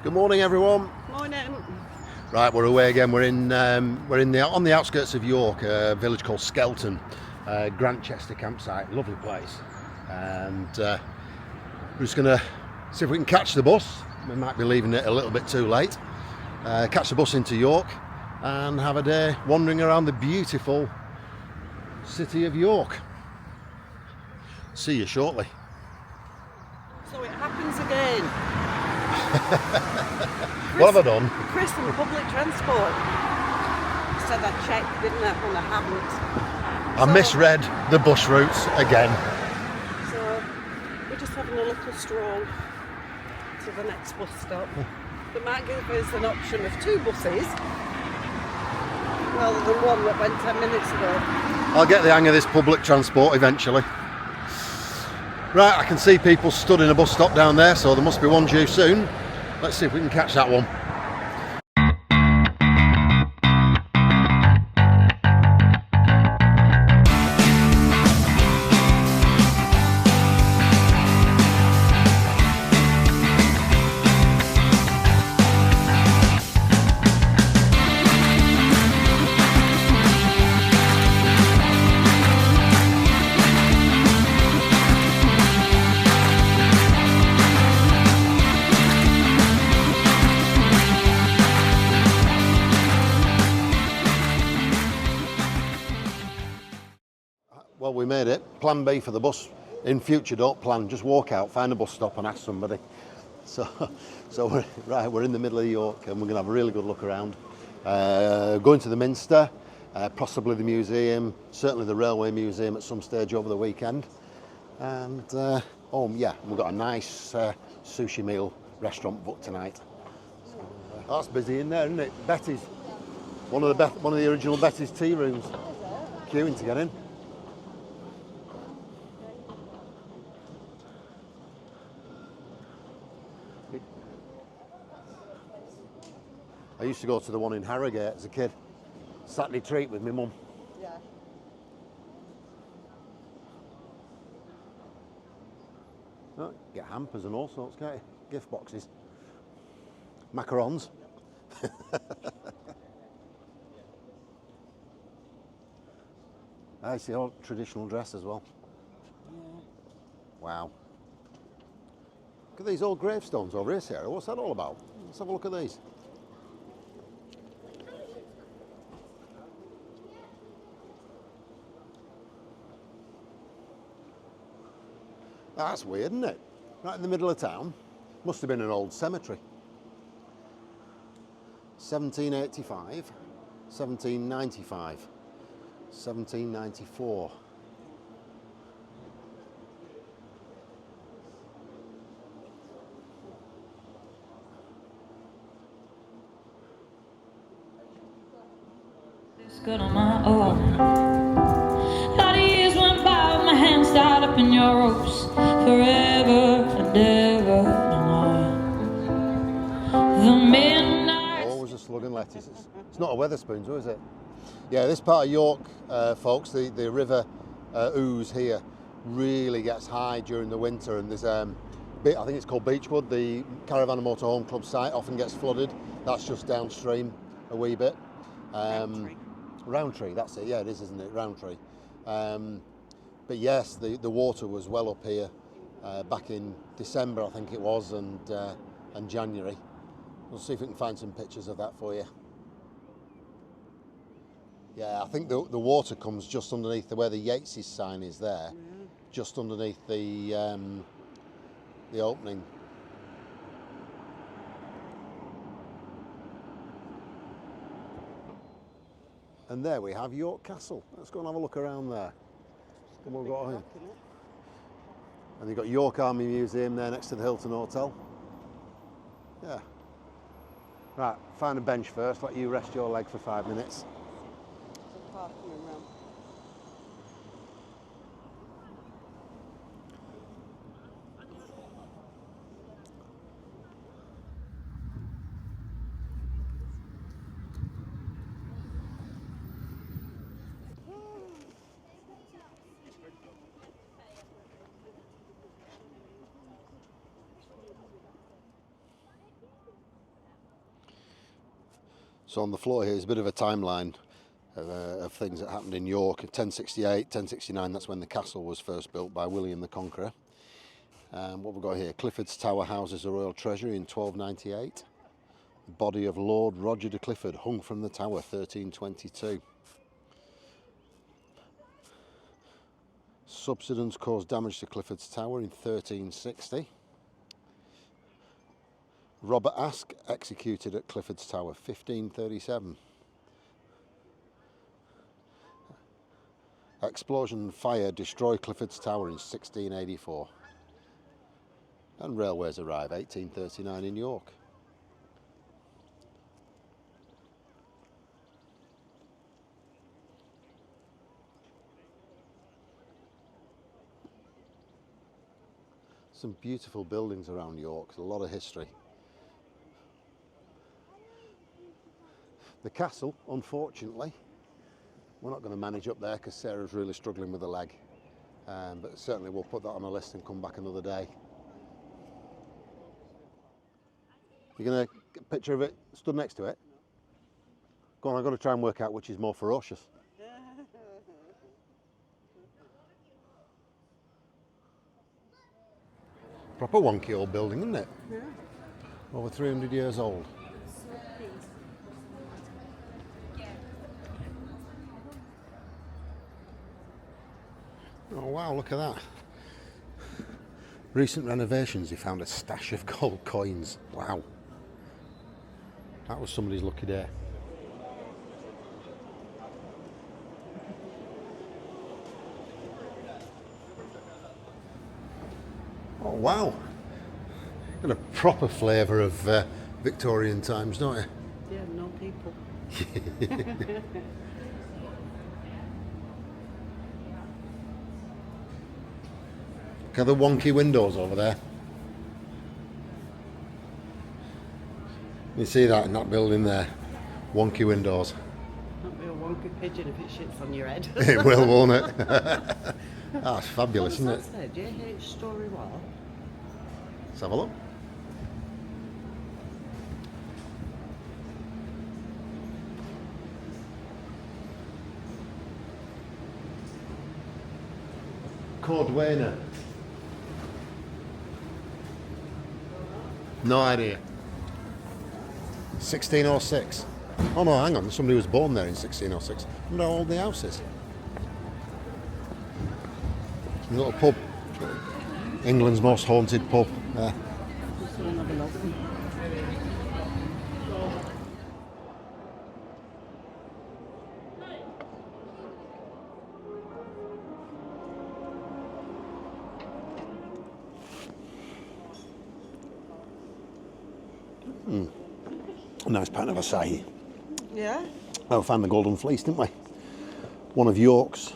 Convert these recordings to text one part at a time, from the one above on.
Good morning, everyone. Morning. Right, we're away again. We're on the outskirts of York, a village called Skelton, Grantchester campsite. Lovely place, and we're just gonna see if we can catch the bus. We might be leaving it a little bit too late. Catch the bus into York and have a day wandering around the beautiful city of York. See you shortly. So it happens again. What have I done? Chris and public transport. Said I checked, didn't I? And I haven't. I misread the bus routes again. So we're just having a little stroll to the next bus stop. They might give us an option of 2 buses rather than one that went 10 minutes ago. I'll get the hang of this public transport eventually. Right, I can see people stood in a bus stop down there, so there must be one due soon. Let's see if we can catch that one. Well, we made it. Plan B for the bus. In future, don't plan. Just walk out, find a bus stop, and ask somebody. So we're in the middle of York, and we're going to have a really good look around. Going to the Minster, possibly the museum, certainly the railway museum at some stage over the weekend. And we've got a nice sushi meal restaurant booked tonight. So, that's busy in there, isn't it? Betty's, one of the original Betty's tea rooms. Queuing to get in. I used to go to the one in Harrogate as a kid. Saturday treat with my mum. Yeah. Oh, get hampers and all sorts, can't you? Gift boxes. Macarons. I see all traditional dress as well. Yeah. Wow. Look at these old gravestones over here, Sarah. What's that all about? Let's have a look at these. That's weird, isn't it? Right in the middle of town. Must have been an old cemetery. 1785, 1795, 1794. It's good on my own. A lot of years went by with my hands tied up in your ropes. Forever and ever no more. The midnight. Always a slug and lettuce. It's not a Wetherspoons, is it? Yeah, this part of York, folks, the river Ouse here really gets high during the winter, and there's I think it's called Beechwood, the Caravan and Motorhome Club site often gets flooded. That's just downstream a wee bit. Roundtree, that's it. Yeah, it is, isn't it? Roundtree. But yes, the water was well up here back in December, I think it was, and January. We'll see if we can find some pictures of that for you. Yeah, I think the water comes just underneath where the Yates's sign is there, just underneath the opening. And there we have York Castle. Let's go and have a look around there. And we've got here. And you've got York Army Museum there next to the Hilton Hotel. Yeah. Right, find a bench first, let you rest your leg for 5 minutes. So on the floor here is a bit of a timeline of things that happened in York. 1068, 1069, that's when the castle was first built by William the Conqueror. What we've got here, Clifford's Tower houses the royal treasury in 1298. The body of Lord Roger de Clifford hung from the tower, 1322. Subsidence caused damage to Clifford's Tower in 1360. Robert Aske executed at Clifford's Tower, 1537. Explosion and fire destroy Clifford's Tower in 1684. And railways arrive, 1839 in York. Some beautiful buildings around York, a lot of history. The castle, unfortunately, we're not going to manage up there because Sarah's really struggling with the leg. But certainly we'll put that on a list and come back another day. You're going to get a picture of it stood next to it? Go on, I've got to try and work out which is more ferocious. Proper wonky old building, isn't it? Yeah. Over 300 years old. Oh wow, look at that. Recent renovations, they found a stash of gold coins. Wow. That was somebody's lucky day. Oh wow. Got a proper flavour of Victorian times, don't you? Yeah, no people. Look at the wonky windows over there. You see that in that building there? Wonky windows. That'll be a wonky pigeon if it shits on your head. It will, won't it? That's fabulous, isn't it? Said, JH Story Wall. Let's have a look. Cordwainer. No idea. 1606. Oh no, hang on, somebody was born there in 1606. I wonder how old the house is. A little pub. England's most haunted pub. There. A nice pint of acai. Yeah? Oh, we found the Golden Fleece, didn't we? One of York's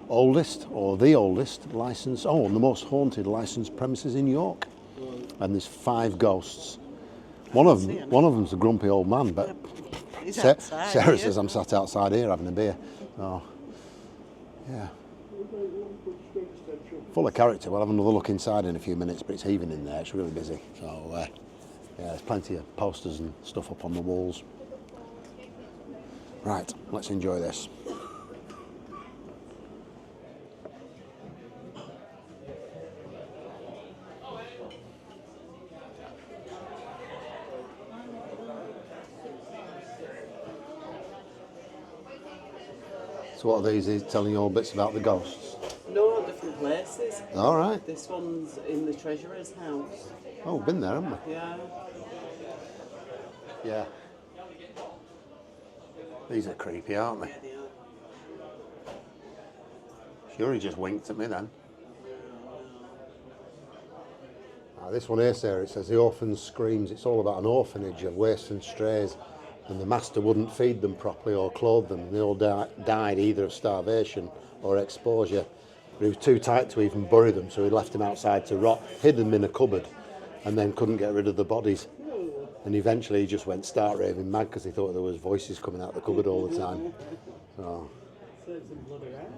oldest, or the oldest licensed, and the most haunted licensed premises in York. And there's 5 ghosts. One of them's a grumpy old man, but Sarah says I'm sat outside here having a beer. Oh, yeah. Full of character. We'll have another look inside in a few minutes, but it's heaving in there. It's really busy. So, yeah, there's plenty of posters and stuff up on the walls. Right, let's enjoy this. So what are these? He's telling you all bits about the ghosts? No, different places. All right. This one's in the treasurer's house. Oh, we've been there, haven't we? Yeah. Yeah. These are creepy, aren't they? Yeah, they are. Sure, he just winked at me then. This one here, Sarah, it says the orphan's screams. It's all about an orphanage of waifs and strays, and the master wouldn't feed them properly or clothe them. They all died either of starvation or exposure. But he was too tight to even bury them, so he left them outside to rot, hid them in a cupboard, and then couldn't get rid of the bodies. And eventually he just went start raving mad because he thought there was voices coming out the cupboard all the time. So,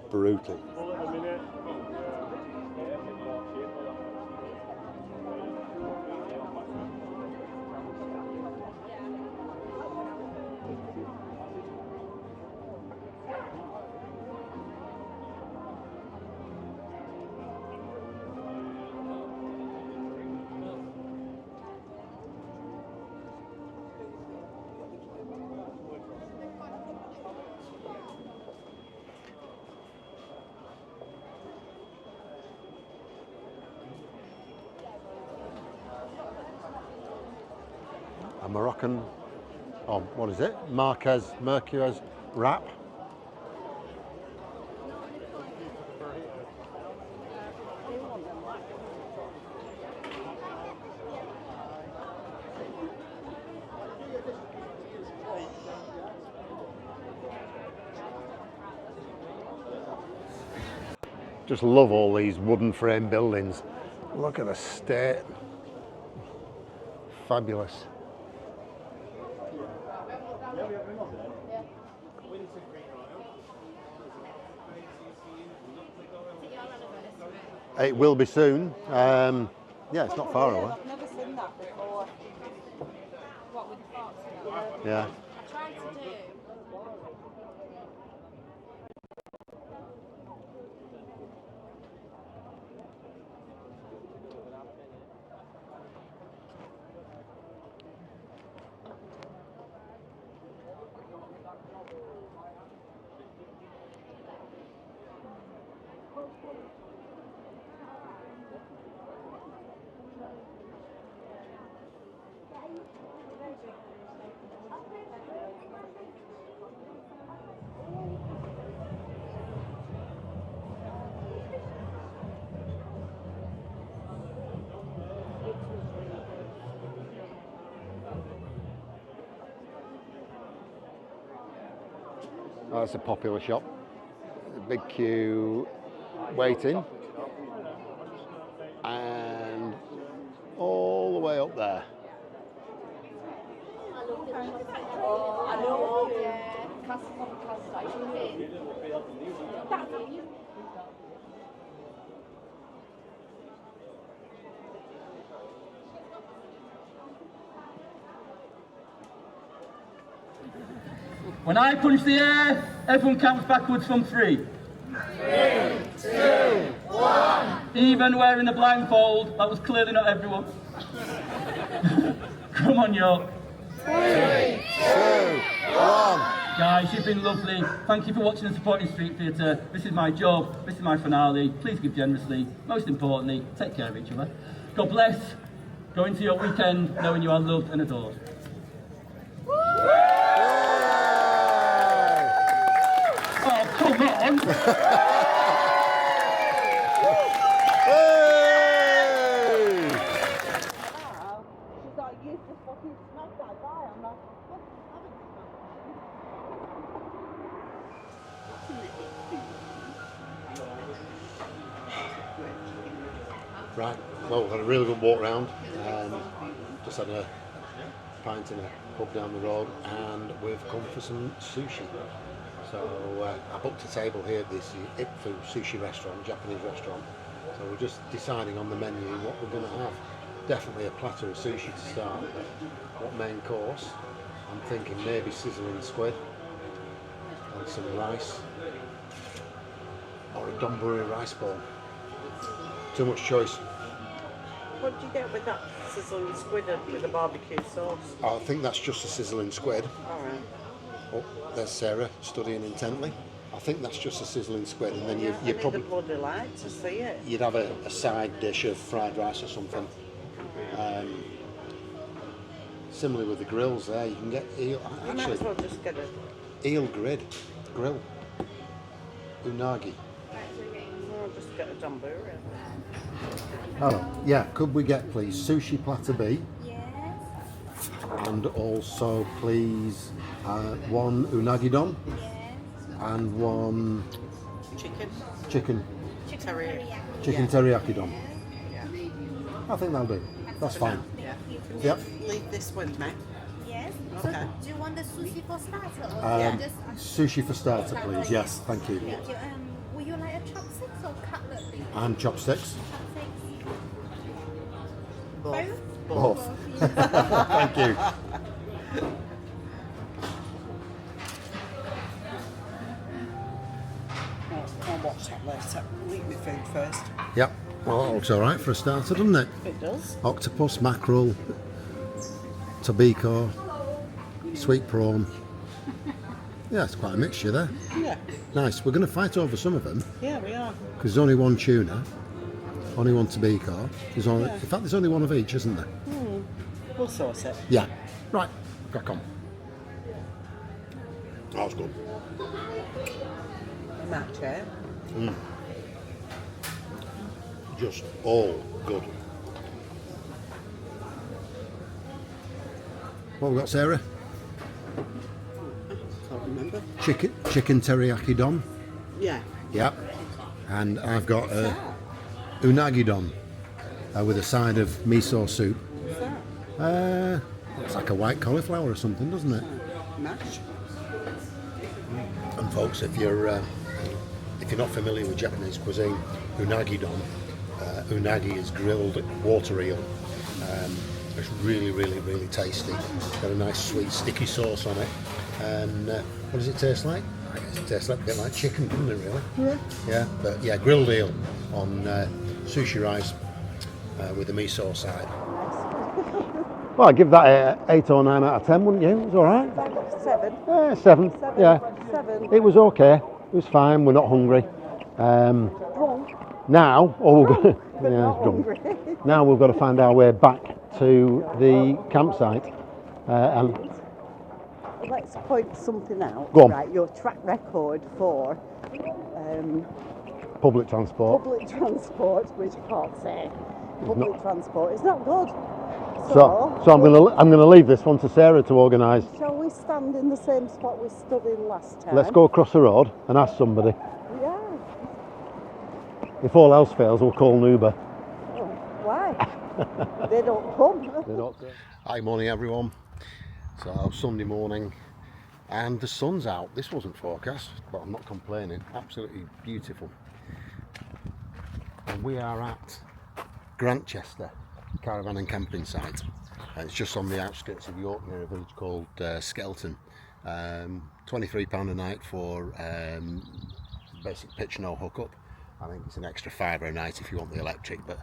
brutal. a Moroccan, oh, what is it? Merquez wrap. Just love all these wooden frame buildings. Look at the state. Fabulous. It will be soon. Yeah, it's not far away. I've never seen that before. What with the fox? Yeah. I tried to do. Oh, that's a popular shop. A big queue waiting. And all the way up there. When I punch the air, everyone counts backwards from 3. 3, 2, 1. Even wearing the blindfold, that was clearly not everyone. Come on, York. 3, 2, 1. Guys, you've been lovely. Thank you for watching and supporting Street Theatre. This is my job. This is my finale. Please give generously. Most importantly, take care of each other. God bless. Go into your weekend knowing you are loved and adored. Oh, come on! Hey! She's like, you just fucking smacked that guy. I'm like, what? Right, well, we've had a really good walk round. Just had a pint in a pub down the road, and we've come for some sushi. So I booked a table here at this Ipfu sushi restaurant, Japanese restaurant. So we're just deciding on the menu what we're going to have. Definitely a platter of sushi to start. What main course? I'm thinking maybe sizzling squid and some rice, or a donburi rice ball. Too much choice. What do you get with that sizzling squid with the barbecue sauce? I think that's just a sizzling squid. Alright. Oh, there's Sarah studying intently. I think that's just a sizzling squid, and then Yeah, you I probably need the bloody light to see it. you'd have a side dish of fried rice or something. Similarly with the grills there, you can get eel. You might as well just get a... Eel grill, unagi. I'll just get a donburi. Oh, yeah. Could we get please sushi platter B, Yes. and also please one unagi don Yes. and one Chicken. chicken teriyaki don. Yeah. I think that'll do. That's fine. Yeah. Yep. Leave this with me. Yes. Okay. So, do you want the sushi for starter or Um, just Sushi for starter, please. Yes, thank you. Thank you. Would you like a chopsticks or cutlet? And chopsticks. Chopsticks. Both. Yes. Thank you. I'll watch that later. Leave me food first. Yep. Well, that looks all right for a starter, doesn't it? It does. Octopus, mackerel, tobacco, sweet prawn. Yeah, it's quite a mixture there. Yeah. Nice. We're going to fight over some of them Yeah, we are. because there's only one tuna, only one tobacco. There's only, in fact, there's only one of each, isn't there? We'll sauce it. Yeah. Right. Crack on. That was good. Match it. Just all good. What have we got, Sarah? Can't remember. Chicken teriyaki don. Yeah. Yep. And I've got unagi don with a side of miso soup. What's that? It's like a white cauliflower or something, doesn't it? Mash. And folks, if you're not familiar with Japanese cuisine, unagi don, unagi is grilled water eel. It's really, really, really tasty. Got a nice sweet sticky sauce on it. And what does it taste like? I guess it tastes like a bit like chicken, doesn't it, really? Yeah. Yeah, but yeah, grilled eel on sushi rice with the miso side. Well, I'd give that a 8 or 9 out of 10, wouldn't you? It was all right. 7. 7. Yeah. 7. It was okay. It was fine. We're not hungry. Drunk. Now, But yeah, not drunk. hungry. Now we've got to find our way back to the campsite. And Let's point something out. Go on. Right, your track record for public transport. public transport, which I can't say. Public transport is not good. So I'm gonna leave this one to Sarah to organise. Shall we stand in the same spot we stood in last time? Let's go across the road and ask somebody. Yeah. If all else fails, we'll call an Uber. Oh, why? They don't come. Hi, morning everyone. So Sunday morning, and the sun's out. This wasn't forecast, but I'm not complaining. Absolutely beautiful. And we are at Grantchester caravan and camping site. And it's just on the outskirts of York near a village called Skelton. £23 a night for basic pitch, no hookup. I think it's an extra £5 a night if you want the electric, but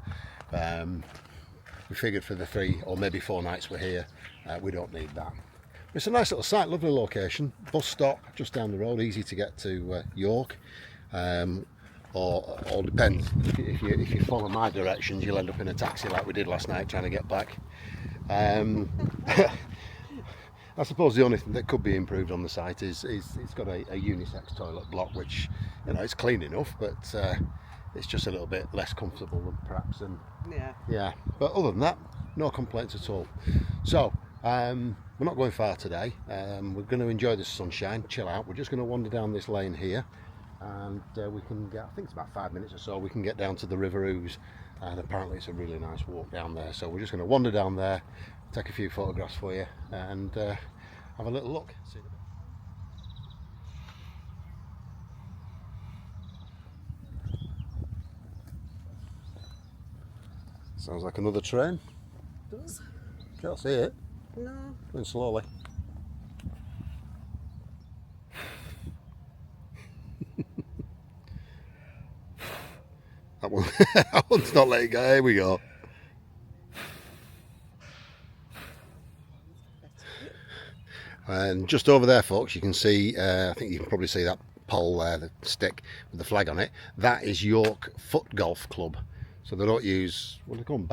we figured for the 3 or maybe 4 nights we're here, we don't need that. It's a nice little site, lovely location, bus stop just down the road, easy to get to York, or depends, if you follow my directions you'll end up in a taxi like we did last night trying to get back. I suppose the only thing that could be improved on the site is it's got a unisex toilet block, which, you know, it's clean enough, but it's just a little bit less comfortable than perhaps. And yeah, but other than that, no complaints at all. So we're not going far today. We're going to enjoy the sunshine, chill out. We're just going to wander down this lane here, and we can get, I think it's about 5 minutes or so, we can get down to the River Ouse, and apparently it's a really nice walk down there. So we're just going to wander down there, take a few photographs for you, and have a little look. See you in a bit. Sounds like another train. Does? Can't see it. No. Going slowly. That one, that one's not letting go. Here we go. And just over there, folks, you can see, I think you can probably see that pole there, the stick with the flag on it. That is York Foot Golf Club. So they don't use, what do they call them,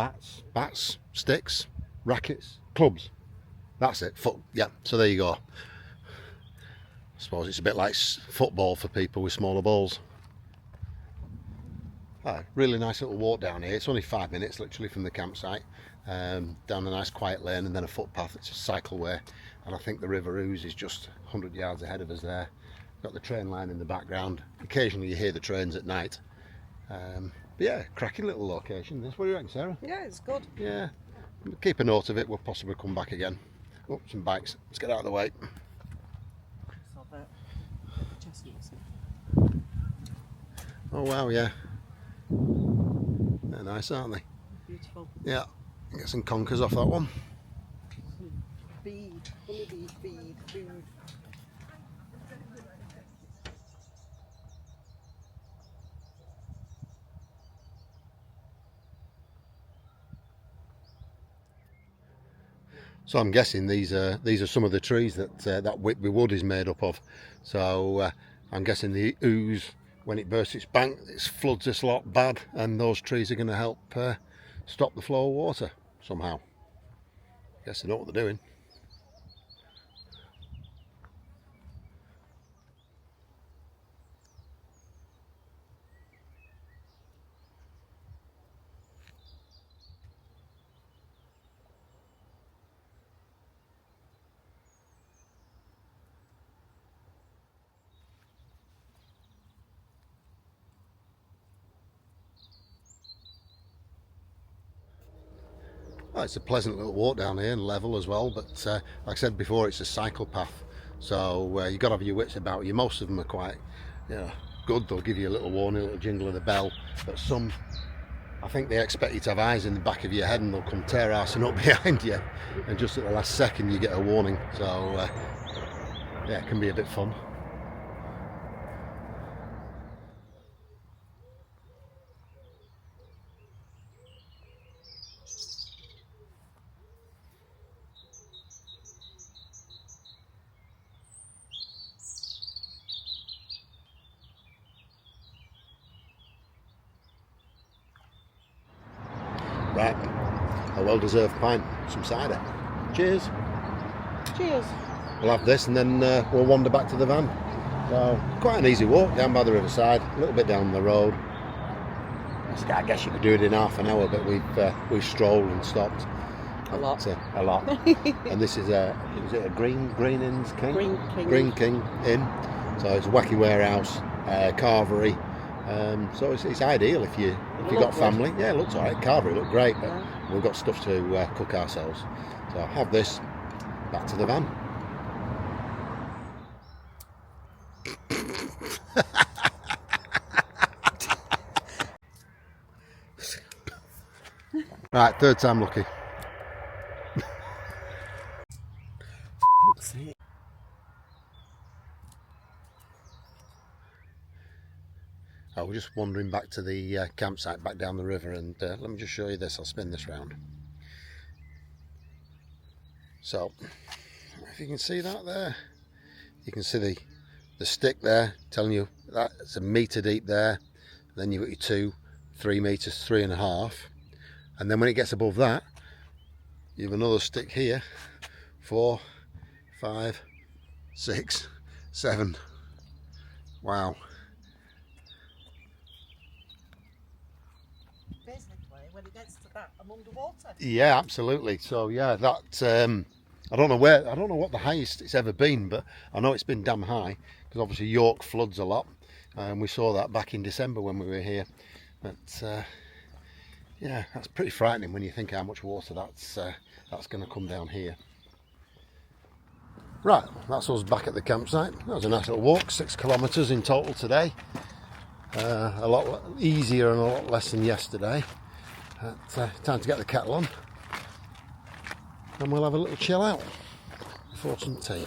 bats, sticks, rackets, clubs. That's it, foot, yeah, so there you go. I suppose it's a bit like football for people with smaller balls. Really nice little walk down here. It's only 5 minutes literally from the campsite, down a nice quiet lane and then a footpath. It's a cycleway, and I think the River Ouse is just 100 yards ahead of us there. Got the train line in the background. Occasionally you hear the trains at night. But yeah, cracking little location this. What do you reckon, Sarah? Yeah, it's good. Yeah, keep a note of it. We'll possibly come back again. Oh, some bikes. Let's get out of the way. Oh wow, yeah. They're nice, aren't they? Beautiful. Yeah. Get some conkers off that one. Feed, honeybee feed, food. So I'm guessing these are some of the trees that that Whitby wood is made up of. So I'm guessing the ooze, when it bursts its bank, it floods this lot bad, and those trees are going to help stop the flow of water somehow. Guess they know what they're doing. Well, it's a pleasant little walk down here and level as well, but like I said before, it's a cycle path, so you've got to have your wits about you. Most of them are quite, you know, good. They'll give you a little warning, a little jingle of the bell, but some, I think they expect you to have eyes in the back of your head and they'll come tear arsing up behind you, and just at the last second you get a warning. So yeah, it can be a bit fun. Right, a well-deserved pint, some cider. Cheers. Cheers. We'll have this and then we'll wander back to the van. So, quite an easy walk down by the riverside, a little bit down the road. I guess you could do it in half an hour, but we've strolled and stopped. A lot. A lot. And this is a Green Inn's King? Green King. Green King Inn. So it's a wacky warehouse, carvery. So it's ideal if you've got family. Yeah, it looks alright. Carvery looked great, but we've got stuff to cook ourselves. So I'll have this, back to the van. Right, third time lucky. We're just wandering back to the campsite back down the river, and let me just show you this. I'll spin this round. So if you can see that there, you can see the stick there telling you that it's a metre deep there. Then you've got your 2, 3 metres, 3.5, and then when it gets above that you have another stick here, 4, 5, 6, 7. Wow. Basically, when it gets to that, I'm underwater. Yeah, absolutely. So yeah, that I don't know what the highest it's ever been, but I know it's been damn high because obviously York floods a lot, and we saw that back in December when we were here. But yeah, that's pretty frightening when you think how much water that's going to come down here. Right, that's us back at the campsite. That was a nice little walk, 6 kilometres in total today. A lot easier and a lot less than yesterday. Time to get the kettle on and we'll have a little chill out before some tea.